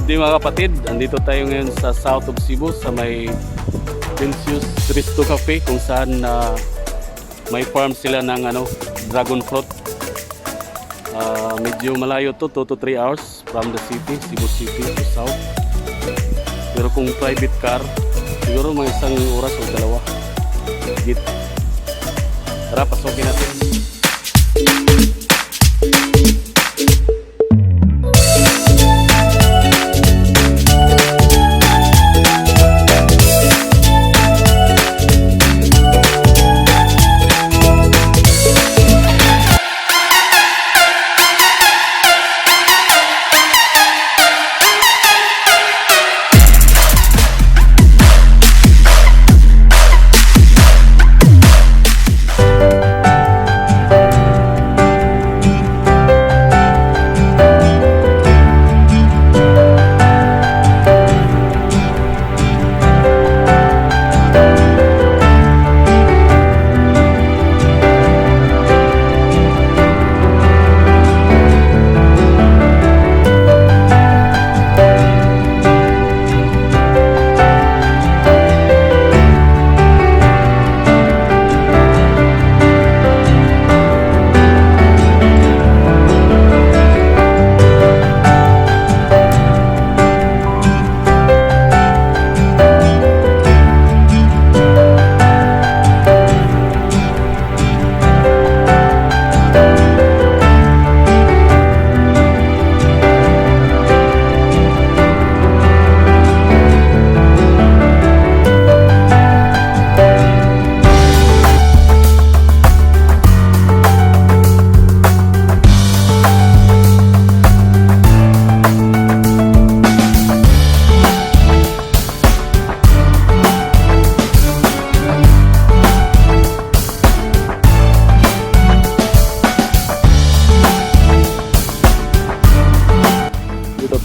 Good day mga kapatid, andito tayo ngayon sa South of Cebu sa may Vincius Cristo Cafe kung saan may farm sila ng dragon fruit. Medyo malayo to, 2 to 3 hours from the city, Cebu City to South. Pero kung private car, siguro mga 1 oras o 2. Higit. Tara, pasokin natin.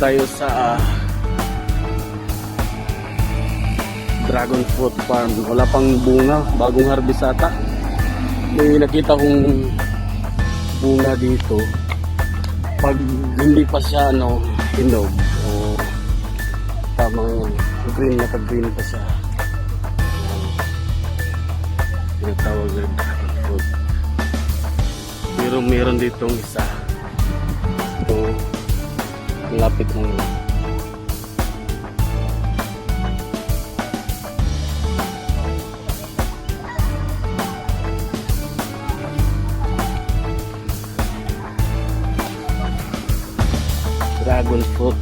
Tayo sa dragon fruit farm. Wala pang bunga, bagong harvest ata. May nakita kong bunga dito. Pag hindi pa siya hinog o tamang green na green pa siya. Yung tawag na dragon fruit. Pero meron ditong isa. Ito lapit ng dragon fruit.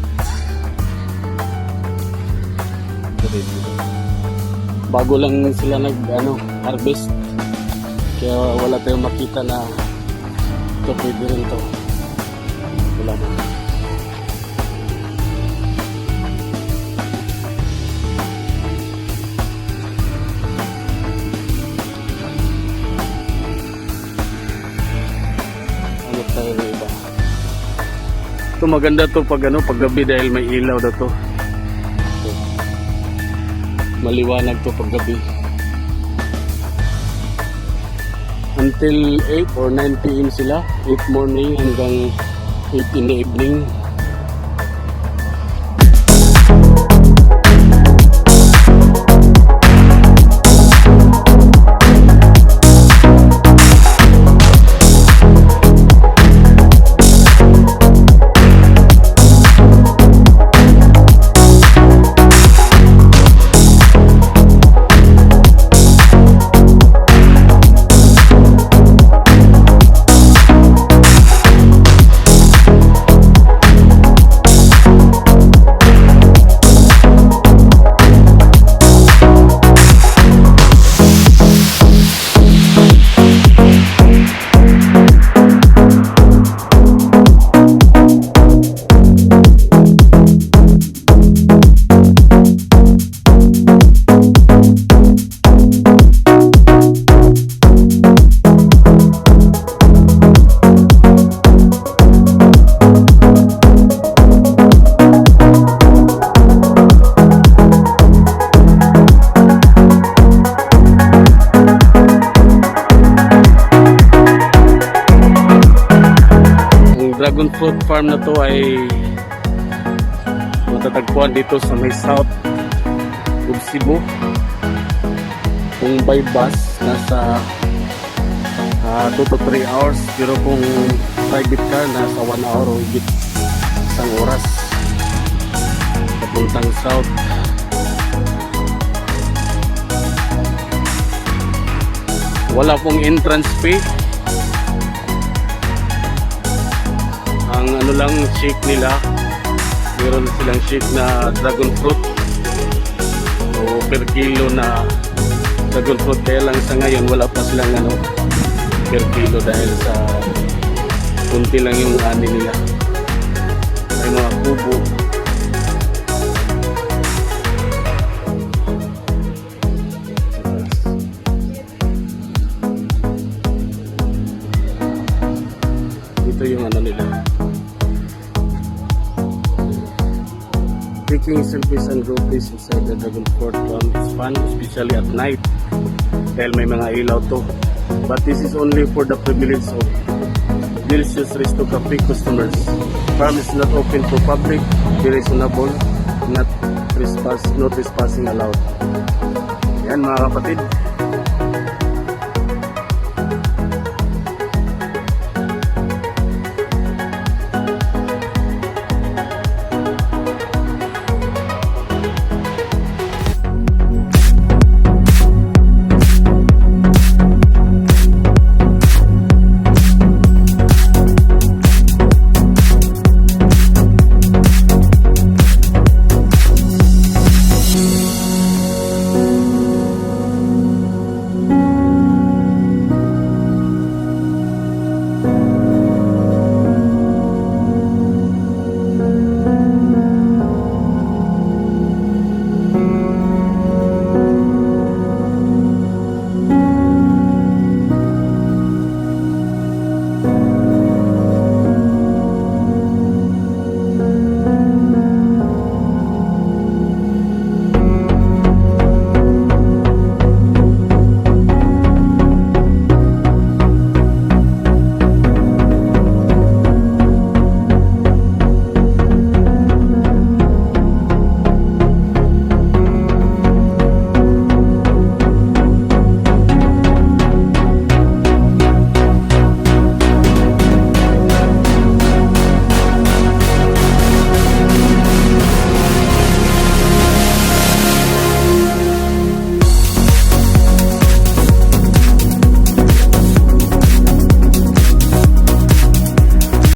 Bago lang sila harvest, kaya wala tayong makita na ito pwede rin to. Wala na. Ito maganda to pag gabi dahil may ilaw na to. Maliwanag to pag gabi. Until 8 or 9 PM sila, 8 morning hanggang 8 in the evening. dragon fruit farm na to ay matatagpuan dito sa may South of Cebu. Kung by bus, nasa 2 to 3 hours. Pero kung private car, nasa 1 hour o higit isang oras papuntang South. Wala pong entrance fee. Ang ano lang, shake nila, meron silang shake na dragon fruit, so per kilo na dragon fruit. Kaya lang sa ngayon wala pa silang ano per kilo dahil sa kunti lang yung ani nila. May mga kubo. Ito yung ano nila. Taking selfies and groupies inside the dragon fruit is fun, especially at night dahil may mga ilaw to. But this is only for the privilege of delicious Resto Cafe customers. Farm is not open for public. Be reasonable, not trespassing allowed. Yan mga kapatid.